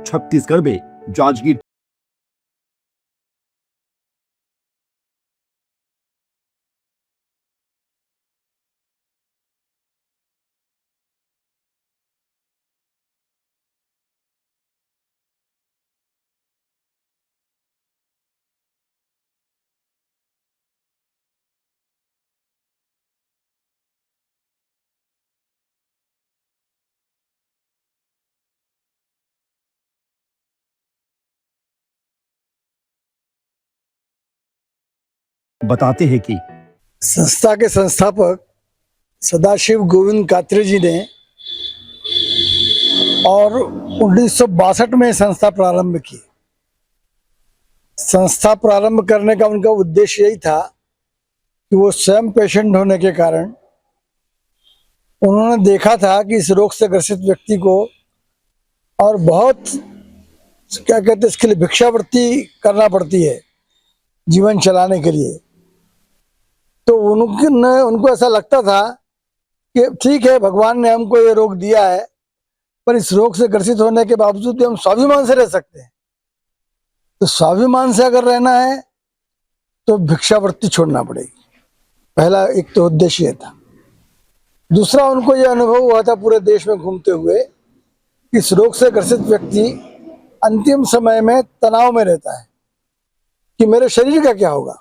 छत्तीसगढ़ में जांजगीर बताते हैं कि संस्था के संस्थापक सदाशिव गोविंद कात्रे जी ने और 1962 में संस्था प्रारंभ की। संस्था प्रारंभ करने का उनका उद्देश्य यही था कि वो स्वयं पेशेंट होने के कारण उन्होंने देखा था कि इस रोग से ग्रसित व्यक्ति को और बहुत क्या कहते हैं इसके लिए भिक्षावृत्ति करना पड़ती है जीवन चलाने के लिए। तो उनको ऐसा लगता था कि ठीक है, भगवान ने हमको ये रोग दिया है, पर इस रोग से ग्रसित होने के बावजूद भी हम स्वाभिमान से रह सकते हैं। तो स्वाभिमान से अगर रहना है तो भिक्षावृत्ति छोड़ना पड़ेगी। पहला एक तो उद्देश्य था। दूसरा, उनको यह अनुभव हुआ था पूरे देश में घूमते हुए, इस रोग से ग्रसित व्यक्ति अंतिम समय में तनाव में रहता है कि मेरे शरीर का क्या होगा।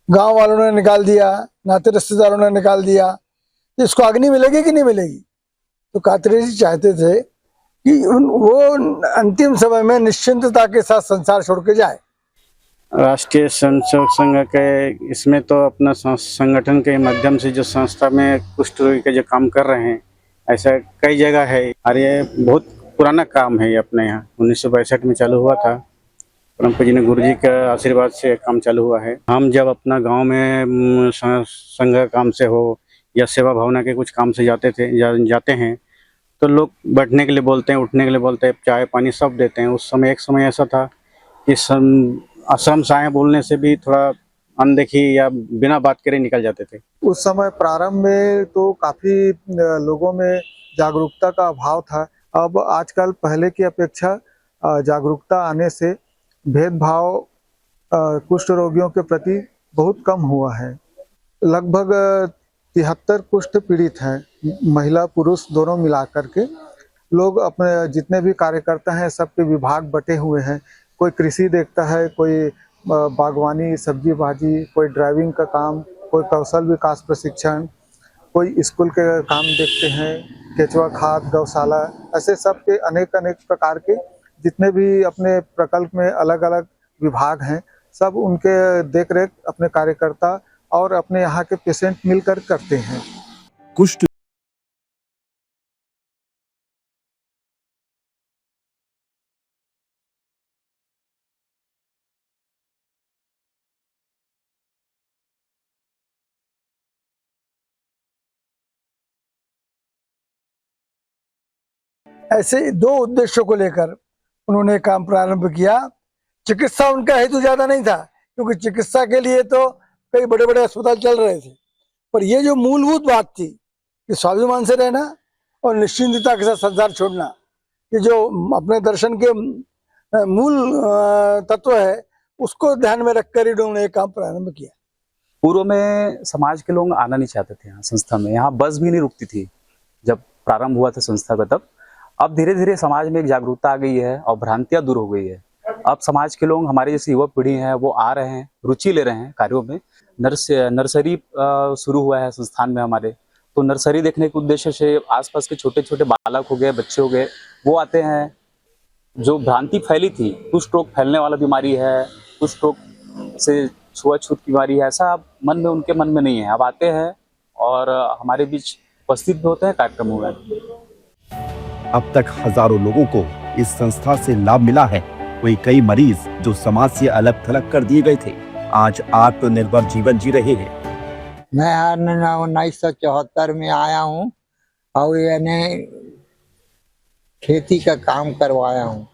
गांव वालों ने निकाल दिया, नाते रिश्तेदारों ने निकाल दिया, तो इसको अग्नि मिलेगी कि नहीं मिलेगी। तो कात्रे जी चाहते थे कि वो अंतिम समय में निश्चिंतता के साथ संसार छोड़ के जाए। राष्ट्रीय स्वयंसेवक संघ के इसमें तो अपना संगठन के माध्यम से जो संस्था में कुष्ठ रोगी के जो काम कर रहे हैं, ऐसा कई जगह है और ये बहुत पुराना काम है। ये अपने यहाँ 1962 में चालू हुआ था। परम पूज्य ने गुरु जी के आशीर्वाद से काम चालू हुआ है। हम जब अपना गांव में संघ काम से हो या सेवा भावना के कुछ काम से जाते हैं तो लोग बैठने के लिए बोलते हैं, उठने के लिए बोलते हैं, चाय पानी सब देते हैं। उस समय एक समय ऐसा था कि असम साएं बोलने से भी थोड़ा अनदेखी या बिना बात करे निकल जाते थे। उस समय प्रारंभ में तो काफी लोगों में जागरूकता का अभाव था। अब आजकल पहले की अपेक्षा जागरूकता आने से भेदभाव कुष्ठ रोगियों के प्रति बहुत कम हुआ है। लगभग 73 कुष्ठ पीड़ित हैं, महिला पुरुष दोनों मिलाकर के। लोग अपने जितने भी कार्यकर्ता हैं सबके विभाग बटे हुए हैं। कोई कृषि देखता है, कोई बागवानी सब्जी भाजी, कोई ड्राइविंग का काम, कोई कौशल विकास प्रशिक्षण, कोई स्कूल के काम देखते हैं, केचुआ खाद, गौशाला, ऐसे सब के अनेक प्रकार के जितने भी अपने प्रकल्प में अलग अलग विभाग हैं, सब उनके देख रेख अपने कार्यकर्ता और अपने यहाँ के पेशेंट मिलकर करते हैं। कुष्ठ ऐसे दो उद्देश्यों को लेकर उन्होंने काम प्रारंभ किया। चिकित्सा उनका हेतु ज्यादा नहीं था, क्योंकि चिकित्सा के लिए तो कई बड़े बड़े अस्पताल चल रहे थे, पर ये जो मूलभूत बात थी कि स्वाभिमान से रहना और निश्चिंतता के साथ संसार छोड़ना, ये जो अपने दर्शन के मूल तत्व है, उसको ध्यान में रखकर इन्होंने एक काम प्रारंभ किया। पूर्व में समाज के लोग आना नहीं चाहते थे यहाँ संस्था में। यहाँ बस भी नहीं रुकती थी जब प्रारंभ हुआ था संस्था का तब। अब धीरे धीरे समाज में एक जागरूकता आ गई है और भ्रांतियां दूर हो गई है। अब समाज के लोग, हमारे जैसे युवा पीढ़ी है, वो आ रहे हैं, रुचि ले रहे हैं कार्यों में। नर्सरी शुरू हुआ है संस्थान में हमारे, तो नर्सरी देखने के उद्देश्य से आसपास के छोटे छोटे बालक हो गए, बच्चे हो गए, वो आते हैं। जो भ्रांति फैली थी, कुष्ठ रोग फैलने वाला बीमारी है, कुष्ठ रोग से छुआछूत की बीमारी है, ऐसा अब मन में उनके मन में नहीं है। अब आते हैं और हमारे बीच उपस्थित भी होते हैं कार्यक्रमों में। अब तक हजारों लोगों को इस संस्था से लाभ मिला है। वही कई मरीज जो समाज से अलग थलग कर दिए गए थे, आज आत्मनिर्भर जीवन जी रहे हैं। मैं 1974 में आया हूँ और यानी खेती का काम करवाया हूँ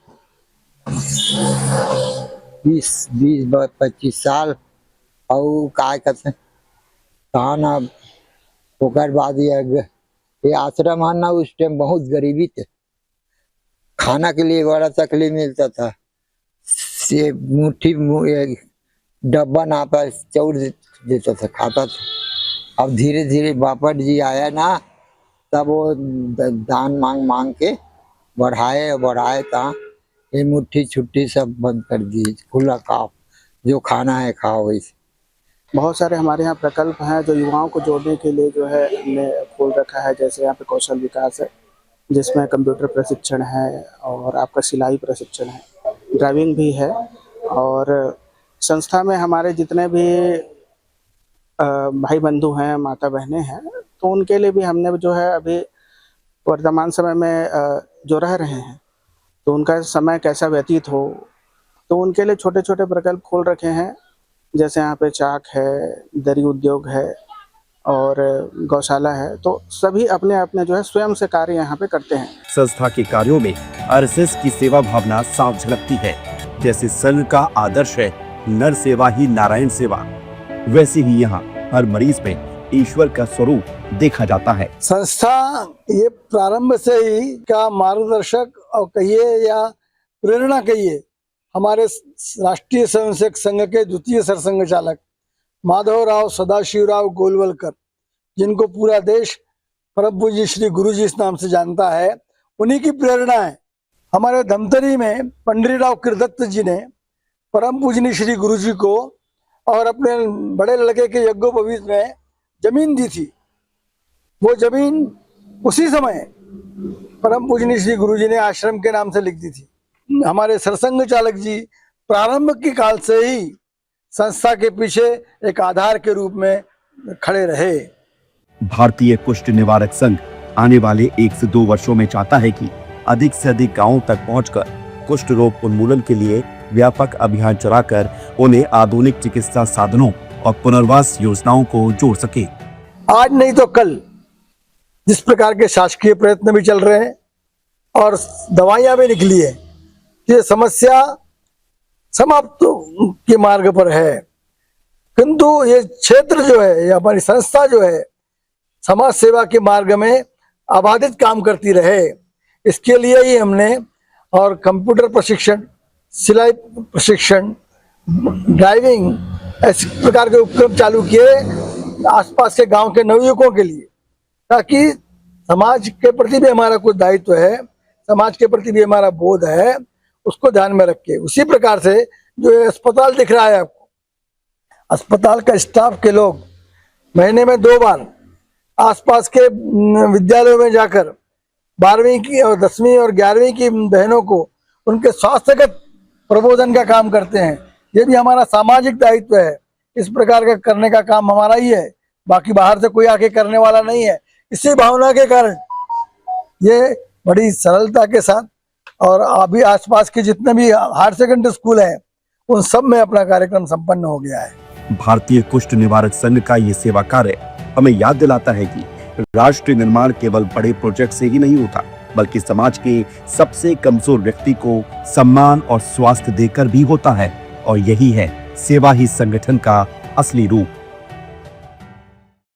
20-25 साल। और क्या कहते हैं खाना होकर बाद ये आश्रम आना, उस टाइम बहुत गरीबी थे। खाना के लिए बड़ा तकलीफ मिलता था। ये ये डब्बा नापा चौड़ देता था, खाता था। अब धीरे धीरे बापट जी आया ना, तब वो दान मांग मांग के बढ़ाए था। ये मुट्ठी छुट्टी सब बंद कर दी, खुला खाओ, जो खाना है खाओ। इसे बहुत सारे हमारे यहाँ प्रकल्प हैं जो युवाओं को जोड़ने के लिए जो है हमने खोल रखा है। जैसे यहाँ पे कौशल विकास है, जिसमें कंप्यूटर प्रशिक्षण है और आपका सिलाई प्रशिक्षण है, ड्राइविंग भी है। और संस्था में हमारे जितने भी भाई बंधु हैं, माता बहनें हैं, तो उनके लिए भी हमने जो है अभी वर्तमान समय में जो रह रहे हैं तो उनका समय कैसा व्यतीत हो, तो उनके लिए छोटे छोटे प्रकल्प खोल रखे हैं। जैसे यहाँ पे चाक है, दरी उद्योग है और गौशाला है। तो सभी अपने अपने जो है स्वयं से कार्य यहाँ पे करते हैं। संस्था के कार्यों में आरएसएस की सेवा भावना साफ झलकती है। जैसे संघ का आदर्श है नर सेवा ही नारायण सेवा, वैसे ही यहाँ हर मरीज में ईश्वर का स्वरूप देखा जाता है। संस्था ये प्रारंभ से ही का मार्गदर्शक और कहिए या प्रेरणा कहिए, हमारे राष्ट्रीय स्वयंसेवक संघ के द्वितीय सरसंघ चालक माधवराव सदाशिवराव गोलवलकर, जिनको पूरा देश परम पूज्य श्री गुरु जी इस नाम से जानता है, उन्हीं की प्रेरणा है। हमारे धमतरी में पंडरीराव कृदत्त जी ने परम पूजनीय श्री गुरु जी को और अपने बड़े लड़के के यज्ञोपवीत में जमीन दी थी। वो जमीन उसी समय परम पूजनीय श्री गुरु जी ने आश्रम के नाम से लिख दी थी। हमारे सरसंघ चालक जी प्रारंभ के काल से ही संस्था के पीछे एक आधार के रूप में खड़े रहे। भारतीय कुष्ठ निवारक संघ आने वाले 1 से 2 वर्षों में चाहता है कि अधिक से अधिक गांवों तक पहुंचकर कुष्ठ रोग उन्मूलन के लिए व्यापक अभियान चलाकर उन्हें आधुनिक चिकित्सा साधनों और पुनर्वास योजनाओं को जोड़ सके। आज नहीं तो कल जिस प्रकार के शासकीय प्रयत्न भी चल रहे हैं और दवाइयां भी निकली है, ये समस्या समाप्त के मार्ग पर है। किंतु ये क्षेत्र जो है, ये हमारी संस्था जो है, समाज सेवा के मार्ग में अबाधित काम करती रहे, इसके लिए ही हमने और कंप्यूटर प्रशिक्षण, सिलाई प्रशिक्षण, ड्राइविंग ऐसे प्रकार के उपक्रम चालू किए आसपास के गांव के नवयुवकों के लिए, ताकि समाज के प्रति भी हमारा कुछ दायित्व है, समाज के प्रति भी हमारा बोध है, उसको ध्यान में रख के। उसी प्रकार से जो अस्पताल दिख रहा है आपको, अस्पताल का स्टाफ के लोग महीने में 2 बार आसपास के विद्यालयों में जाकर 12वीं की और 10वीं और 11वीं की बहनों को उनके स्वास्थ्यगत प्रबोधन का काम करते हैं। ये भी हमारा सामाजिक दायित्व है। इस प्रकार का करने का काम हमारा ही है, बाकी बाहर से कोई आके करने वाला नहीं है। इसी भावना के कारण ये बड़ी सरलता के साथ और अभी आसपास के जितने भी हायर सेकेंडरी स्कूल हैं उन सब में अपना कार्यक्रम संपन्न हो गया है। भारतीय कुष्ठ निवारक संघ का ये सेवा कार्य हमें याद दिलाता है कि राष्ट्र निर्माण केवल बड़े प्रोजेक्ट से ही नहीं होता, बल्कि समाज के सबसे कमजोर व्यक्ति को सम्मान और स्वास्थ्य देकर भी होता है। और यही है सेवा ही संगठन का असली रूप।